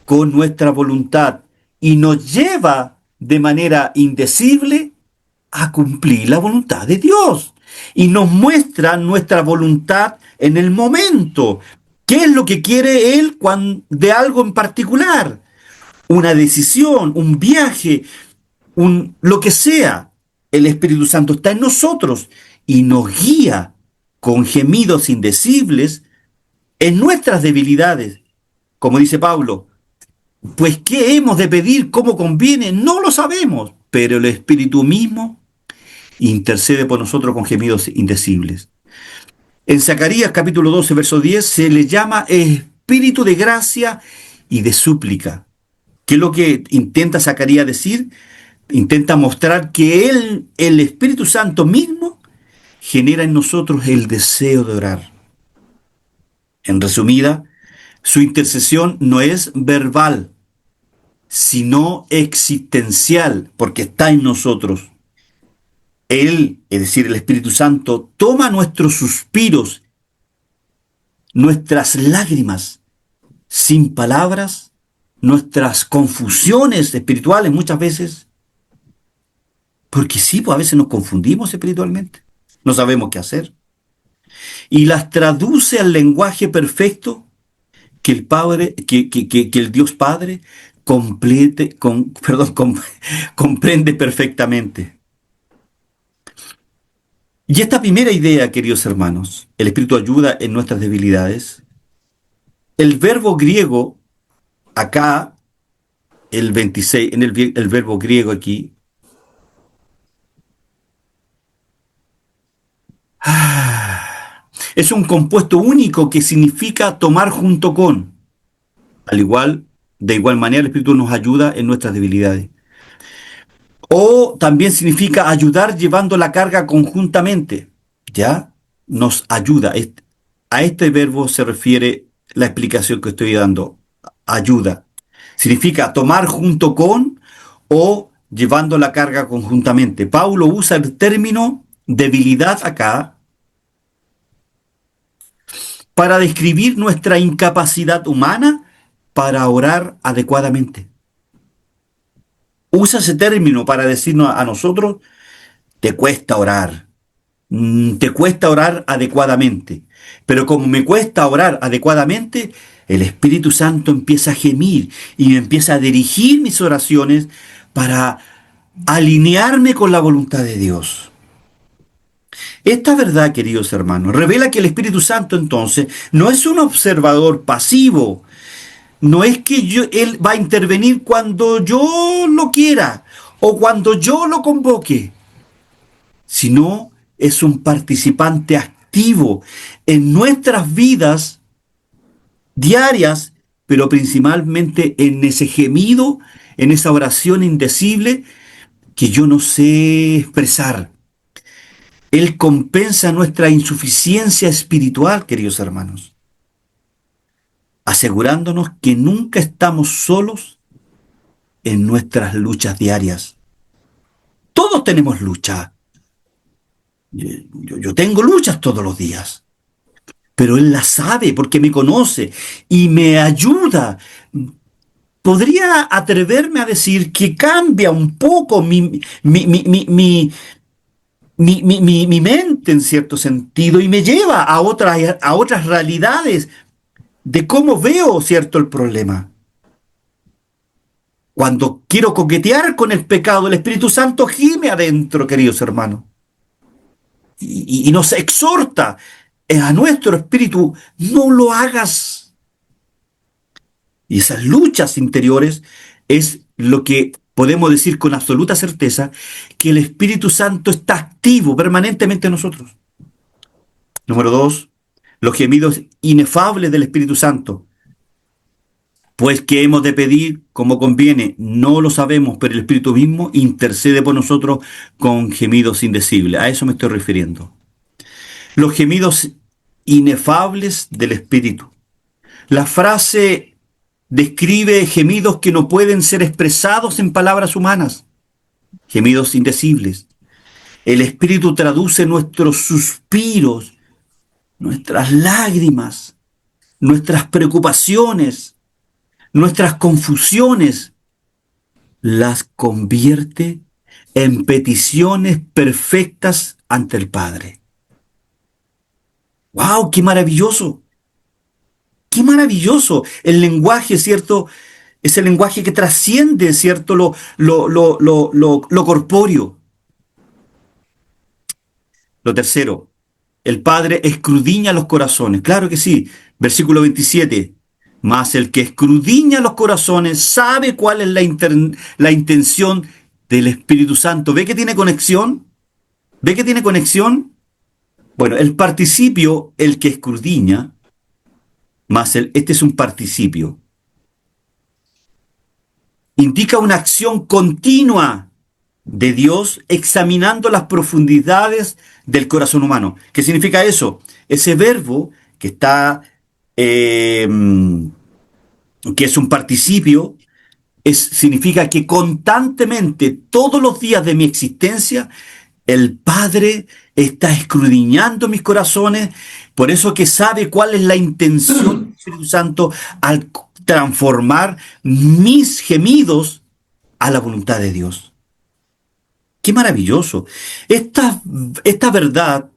con nuestra voluntad y nos lleva de manera indecible a cumplir la voluntad de Dios. Y nos muestra nuestra voluntad en el momento. ¿Qué es lo que quiere Él de algo en particular? Una decisión, un viaje, lo que sea. El Espíritu Santo está en nosotros y nos guía con gemidos indecibles en nuestras debilidades. Como dice Pablo, pues ¿qué hemos de pedir? ¿Cómo conviene? No lo sabemos, pero el Espíritu mismo intercede por nosotros con gemidos indecibles. En Zacarías capítulo 12, verso 10, se le llama Espíritu de gracia y de súplica. ¿Qué es lo que intenta Zacarías decir? Intenta mostrar que el Espíritu Santo mismo, genera en nosotros el deseo de orar. En resumida, su intercesión no es verbal, sino existencial, porque está en nosotros. Él, es decir, el Espíritu Santo, toma nuestros suspiros, nuestras lágrimas, sin palabras, nuestras confusiones espirituales muchas veces, porque sí, pues a veces nos confundimos espiritualmente, no sabemos qué hacer, y las traduce al lenguaje perfecto que el Padre, que el Dios Padre comprende perfectamente. Y esta primera idea, queridos hermanos, el Espíritu ayuda en nuestras debilidades. El verbo griego, acá, el 26, el verbo griego aquí, es un compuesto único que significa tomar junto con. De igual manera, el Espíritu nos ayuda en nuestras debilidades. O también significa ayudar llevando la carga conjuntamente. ¿Ya? Nos ayuda. A este verbo se refiere la explicación que estoy dando. Ayuda. Significa tomar junto con o llevando la carga conjuntamente. Pablo usa el término debilidad acá para describir nuestra incapacidad humana para orar adecuadamente. Usa ese término para decirnos a nosotros, te cuesta orar, te cuesta orar adecuadamente. Pero como me cuesta orar adecuadamente, el Espíritu Santo empieza a gemir y me empieza a dirigir mis oraciones para alinearme con la voluntad de Dios. Esta verdad, queridos hermanos, revela que el Espíritu Santo entonces no es un observador pasivo, no es que Él va a intervenir cuando yo lo quiera o cuando yo lo convoque, sino es un participante activo en nuestras vidas diarias, pero principalmente en ese gemido, en esa oración indecible que yo no sé expresar. Él compensa nuestra insuficiencia espiritual, queridos hermanos, asegurándonos que nunca estamos solos en nuestras luchas diarias. Todos tenemos lucha. Yo tengo luchas todos los días, pero Él las sabe porque me conoce y me ayuda. Podría atreverme a decir que cambia un poco mi mente en cierto sentido y me lleva a otras realidades de cómo veo, cierto, el problema. Cuando quiero coquetear con el pecado, el Espíritu Santo gime adentro, queridos hermanos, y nos exhorta a nuestro espíritu, no lo hagas. Y esas luchas interiores es lo que podemos decir con absoluta certeza, que el Espíritu Santo está activo permanentemente en nosotros. Número 2, los gemidos inefables del Espíritu Santo. Pues que hemos de pedir como conviene, no lo sabemos, pero el Espíritu mismo intercede por nosotros con gemidos indecibles. A eso me estoy refiriendo. Los gemidos inefables del Espíritu. La frase describe gemidos que no pueden ser expresados en palabras humanas, gemidos indecibles. El Espíritu traduce nuestros suspiros, nuestras lágrimas, nuestras preocupaciones, nuestras confusiones, las convierte en peticiones perfectas ante el Padre. ¡Wow! ¡Qué maravilloso! ¡Qué maravilloso! El lenguaje, ¿cierto? Es el lenguaje que trasciende, ¿cierto? Lo corpóreo. Lo tercero, el Padre escudriña los corazones. Claro que sí. Versículo 27. Mas el que escudriña los corazones sabe cuál es la intención del Espíritu Santo. ¿Ve que tiene conexión? ¿Ve que tiene conexión? Bueno, el participio, el que escudriña, este es un participio. Indica una acción continua de Dios examinando las profundidades del corazón humano. ¿Qué significa eso? Ese verbo que está, que es un participio, significa que constantemente, todos los días de mi existencia, el Padre está escudriñando mis corazones, por eso que sabe cuál es la intención del Espíritu Santo al transformar mis gemidos a la voluntad de Dios. ¡Qué maravilloso! Esta verdad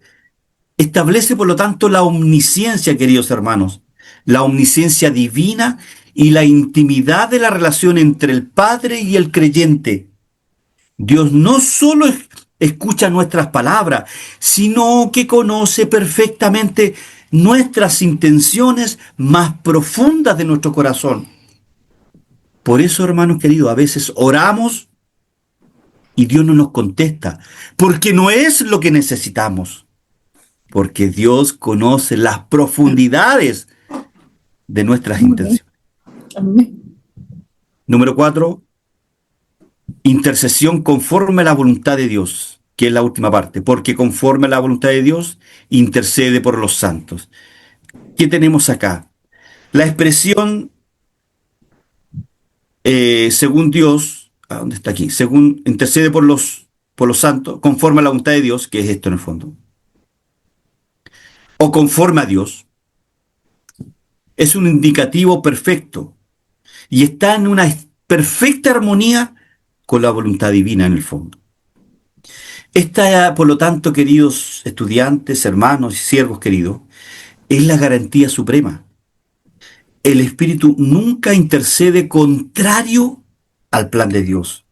establece, por lo tanto, la omnisciencia, queridos hermanos, la omnisciencia divina y la intimidad de la relación entre el Padre y el creyente. Dios no solo escucha nuestras palabras, sino que conoce perfectamente nuestras intenciones más profundas de nuestro corazón. Por eso, hermanos queridos, a veces oramos y Dios no nos contesta, porque no es lo que necesitamos, porque Dios conoce las profundidades de nuestras intenciones. Número 4, intercesión conforme a la voluntad de Dios, que es la última parte, porque conforme a la voluntad de Dios intercede por los santos. ¿Qué tenemos acá? La expresión según Dios, ¿dónde está aquí? Según intercede por los santos, conforme a la voluntad de Dios, que es esto en el fondo, o conforme a Dios, es un indicativo perfecto y está en una perfecta armonía con la voluntad divina en el fondo. Esta, por lo tanto, queridos estudiantes, hermanos y siervos queridos, es la garantía suprema. El Espíritu nunca intercede contrario al plan de Dios.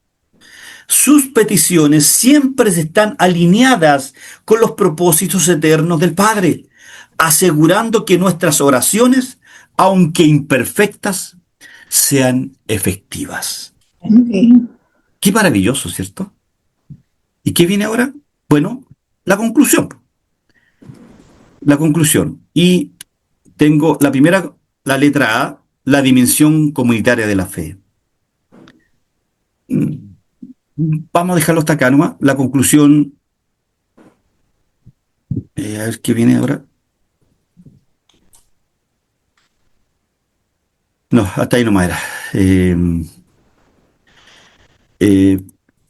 Sus peticiones siempre están alineadas con los propósitos eternos del Padre, asegurando que nuestras oraciones, aunque imperfectas, sean efectivas. Amén. Qué maravilloso, ¿cierto? ¿Y qué viene ahora? Bueno, la conclusión. La conclusión. Y tengo la primera, la letra A, la dimensión comunitaria de la fe. Vamos a dejarlo hasta acá nomás. La conclusión, a ver qué viene ahora. No, hasta ahí nomás era. Eh, eh,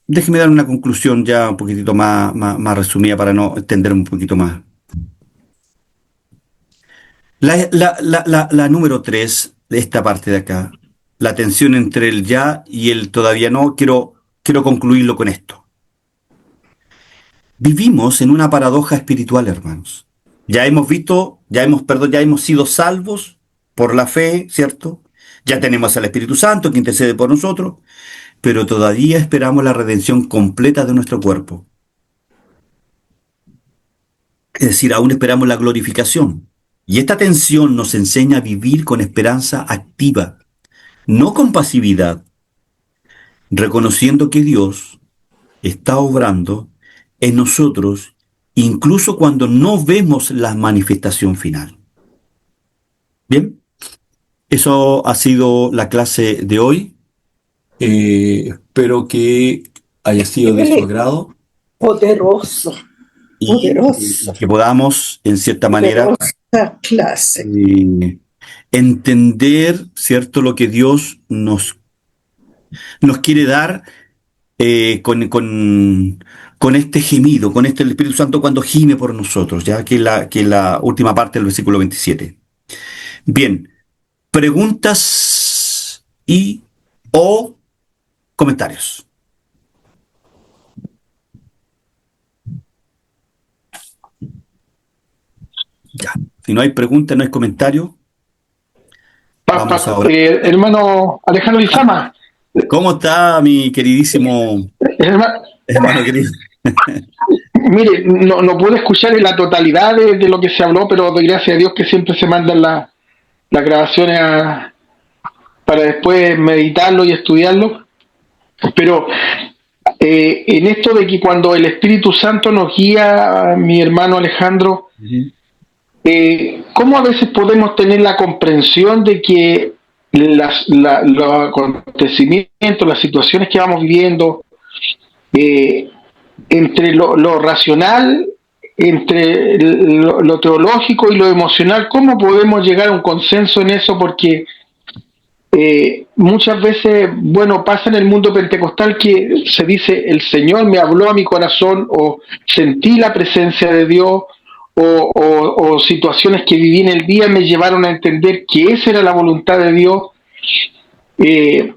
Déjeme dar una conclusión ya un poquitito más resumida para no extender un poquito más. La número 3 de esta parte de acá, la tensión entre el ya y el todavía no, quiero concluirlo con esto. Vivimos en una paradoja espiritual, hermanos. Ya hemos sido salvos por la fe, ¿cierto? Ya tenemos al Espíritu Santo que intercede por nosotros, pero todavía esperamos la redención completa de nuestro cuerpo. Es decir, aún esperamos la glorificación. Y esta tensión nos enseña a vivir con esperanza activa, no con pasividad, reconociendo que Dios está obrando en nosotros incluso cuando no vemos la manifestación final. Bien, eso ha sido la clase de hoy. Espero que haya sido de su Híjole, agrado poderoso, y poderoso, que podamos, en cierta manera, poderosa clase. eh, entender, ¿cierto?, lo que Dios nos quiere dar con este gemido, con este el Espíritu Santo cuando gime por nosotros, ya que es la última parte del versículo 27. Bien, preguntas y o comentarios. Ya, si no hay preguntas, no hay comentarios, vamos ahora. Hermano Alejandro Lizama, ¿Cómo está mi queridísimo herma- hermano querido? mire, no pude escuchar en la totalidad de lo que se habló, pero doy gracias a Dios que siempre se mandan las grabaciones para después meditarlo y estudiarlo. Pero en esto de que cuando el Espíritu Santo nos guía, mi hermano Alejandro, Ujú. ¿cómo a veces podemos tener la comprensión de que los acontecimientos, las situaciones que vamos viviendo, eh, entre lo racional, entre lo teológico y lo emocional, ¿cómo podemos llegar a un consenso en eso? Porque muchas veces, bueno, pasa en el mundo pentecostal que se dice, el Señor me habló a mi corazón, o sentí la presencia de Dios, o situaciones que viví en el día me llevaron a entender que esa era la voluntad de Dios. Eh,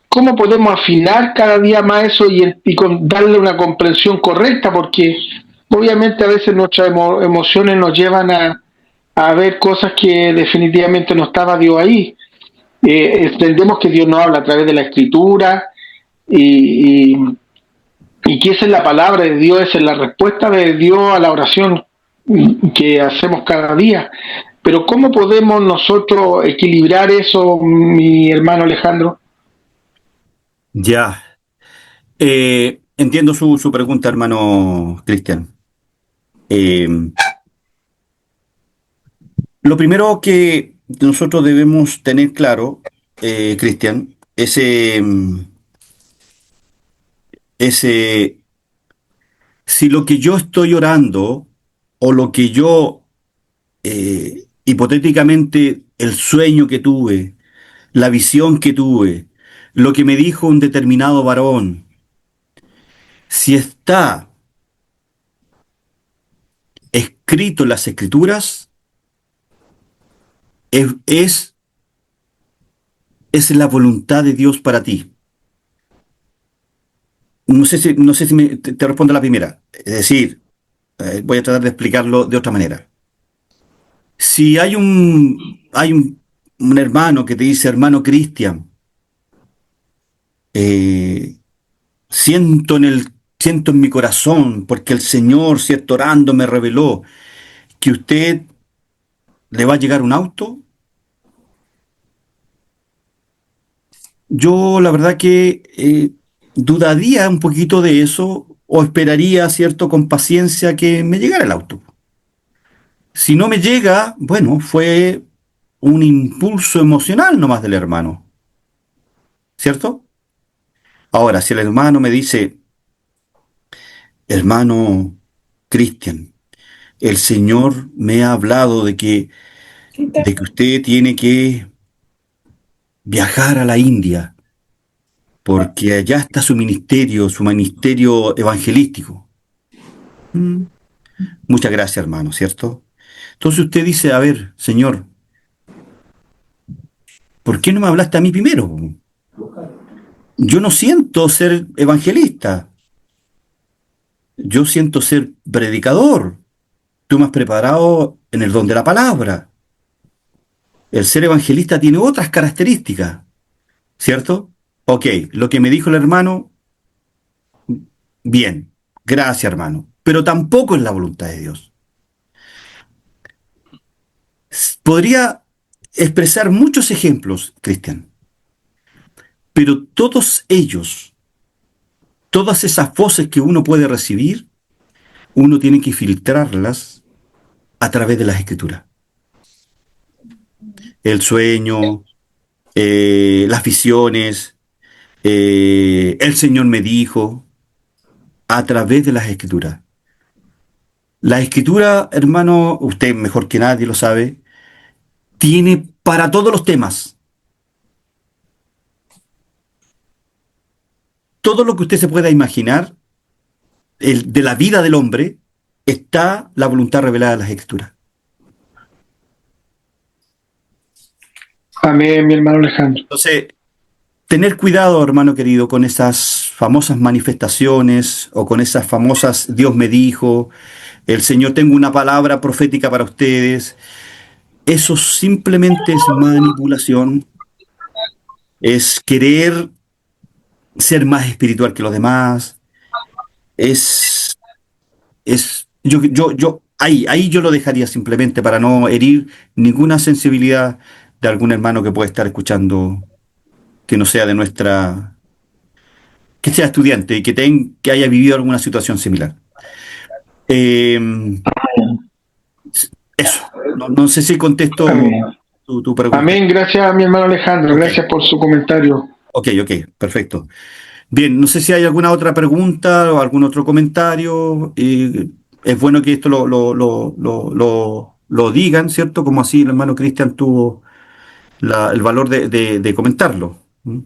¿Cómo podemos afinar cada día más eso y darle una comprensión correcta? Porque obviamente a veces nuestras emociones nos llevan a ver cosas que definitivamente no estaba Dios ahí. Entendemos que Dios nos habla a través de la escritura y, y, y que esa es la palabra de Dios, esa es la respuesta de Dios a la oración que hacemos cada día. Pero ¿cómo podemos nosotros equilibrar eso, mi hermano Alejandro? Ya, entiendo su pregunta, hermano Cristian. Eh, lo primero que nosotros debemos tener claro, Cristian, ese, si lo que yo estoy orando o lo que yo hipotéticamente el sueño que tuve, la visión que tuve, lo que me dijo un determinado varón, si está escrito en las escrituras, es, es, es la voluntad de Dios para ti. No sé si te respondo la primera. Es decir, voy a tratar de explicarlo de otra manera. Si hay un hermano que te dice, hermano Cristian, eh, siento en mi corazón, porque el Señor, cierto, orando me reveló que usted le va a llegar un auto. Yo la verdad que dudaría un poquito de eso o esperaría, cierto, con paciencia que me llegara el auto. Si no me llega, bueno, fue un impulso emocional nomás del hermano, ¿cierto? Ahora, si el hermano me dice, hermano Cristian, el Señor me ha hablado de que usted tiene que viajar a la India, porque allá está su ministerio evangelístico. Mm, Muchas gracias, hermano, ¿cierto? Entonces usted dice, a ver, Señor, ¿por qué no me hablaste a mí primero? Yo no siento ser evangelista, yo siento ser predicador. Tú me has preparado en el don de la palabra. El ser evangelista tiene otras características, ¿cierto? Ok, lo que me dijo el hermano, bien, gracias, hermano, pero tampoco es la voluntad de Dios. Podría expresar muchos ejemplos, Cristian, pero todos ellos, todas esas voces que uno puede recibir, uno tiene que filtrarlas a través de las escrituras. El sueño, las visiones, el Señor me dijo, a través de las escrituras. La escritura, hermano, usted mejor que nadie lo sabe, tiene para todos los temas. Todo lo que usted se pueda imaginar de la vida del hombre, está la voluntad revelada en las escrituras. Amén, mi hermano Alejandro. Entonces, tener cuidado, hermano querido, con esas famosas manifestaciones o con esas famosas Dios me dijo, el Señor tengo una palabra profética para ustedes. Eso simplemente es manipulación, es querer ser más espiritual que los demás, es, ahí yo lo dejaría simplemente para no herir ninguna sensibilidad de algún hermano que pueda estar escuchando, que no sea de nuestra, que sea estudiante y que haya vivido alguna situación similar. Eh, Eso, no sé si contesto Amén. tu pregunta. Amén, gracias mi hermano Alejandro, Ok, gracias por su comentario. ok, perfecto. Bien, no sé si hay alguna otra pregunta o algún otro comentario. Es bueno que esto lo digan, ¿cierto? Como así el hermano Cristian tuvo el valor de comentarlo. ¿Mm?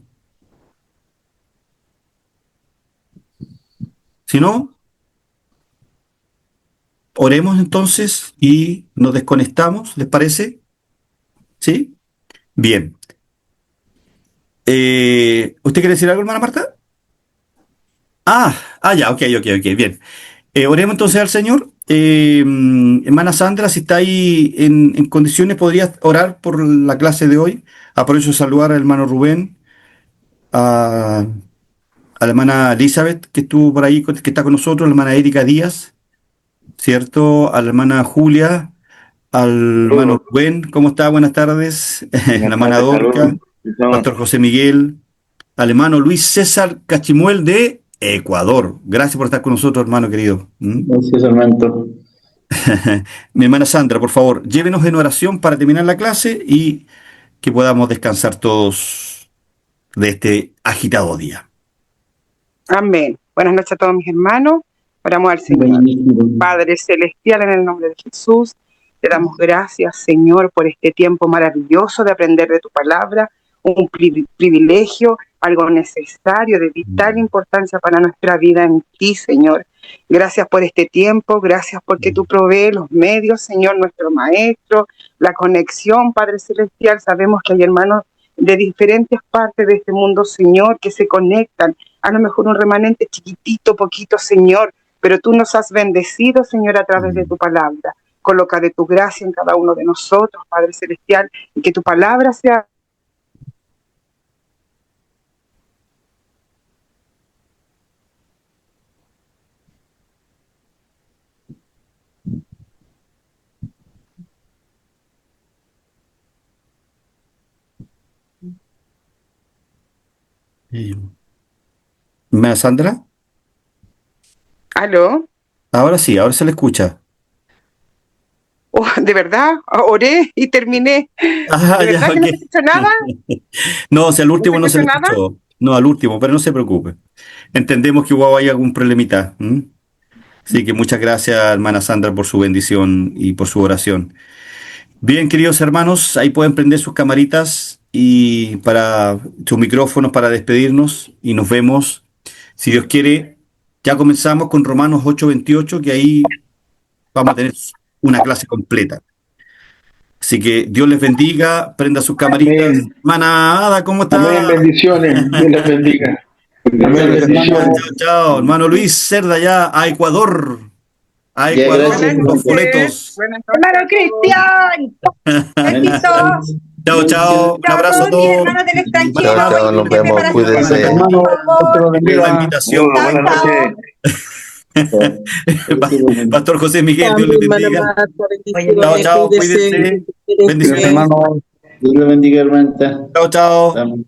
Si no, oremos entonces y nos desconectamos, ¿les parece? ¿Sí? Bien. ¿Usted quiere decir algo, hermana Marta? Ya, ok, bien. Oremos entonces al Señor. Hermana Sandra, si está ahí en condiciones, podría orar por la clase de hoy. Aprovecho de saludar al hermano Rubén, a la hermana Elizabeth, que estuvo por ahí, que está con nosotros, a la hermana Erika Díaz, ¿cierto? A la hermana Julia, al hermano Rubén, ¿cómo está? Buenas tardes. La Buenas hermana tardes, Dorca, saludos. Pastor José Miguel, al hermano Luis César Cachimuel de Ecuador. Gracias por estar con nosotros, hermano querido. Gracias, Armando. Mi hermana Sandra, por favor, llévenos en oración para terminar la clase y que podamos descansar todos de este agitado día. Amén. Buenas noches a todos mis hermanos. Oramos al Señor. Padre Celestial, en el nombre de Jesús, Te damos gracias, Señor, por este tiempo maravilloso de aprender de tu palabra, un privilegio, algo necesario, de vital importancia para nuestra vida en ti, Señor. Gracias por este tiempo, gracias porque tú provees los medios, Señor, nuestro Maestro, la conexión, Padre Celestial. Sabemos que hay hermanos de diferentes partes de este mundo, Señor, que se conectan, a lo mejor un remanente chiquitito, poquito, Señor, pero tú nos has bendecido, Señor, a través de tu palabra. Coloca de tu gracia en cada uno de nosotros, Padre Celestial, y que tu palabra sea ¿Me Sandra? ¿Aló? Ahora sí, ahora se le escucha. Oh, ¿de verdad? Oré y terminé. Ah, ¿De verdad ya, que no ok. se escuchó nada? No, si al ¿No último se no se le escuchó nada? escuchó. No, al último, pero no se preocupe. Entendemos que hubo ahí algún problemita. ¿M? Así que muchas gracias, hermana Sandra, por su bendición y por su oración. Bien, queridos hermanos, ahí pueden prender sus camaritas y para sus micrófonos para despedirnos y nos vemos. Si Dios quiere, ya comenzamos con Romanos 8:28, que ahí vamos a tener una clase completa. Así que Dios les bendiga, prenda sus camaritas. Amén. Hermana Ada, ¿cómo Amén, está? bendiciones. Dios les bendiga. Amén, Chao, bendiciones. chao. Hermano Luis Cerda, ya a Ecuador. A Ya, Ecuador gracias. con los Buenas noches. boletos. Buenas noches. Hermano Cristian, besitos. Chao, chao. Un Chao a abrazo a todos mis todos. hermanos del extranjero. Chao, chao, nos Comuníquense vemos, para cuídense. saludarme, Hermano, por Dios te favor. lo bendiga. La invitación. Buenas noches. Pastor José Miguel, Dios les bendiga. Chao, chao, cuídense. Cuídense, Bendiciones. hermano. Dios le bendiga, hermana. Chao, chao. Amén.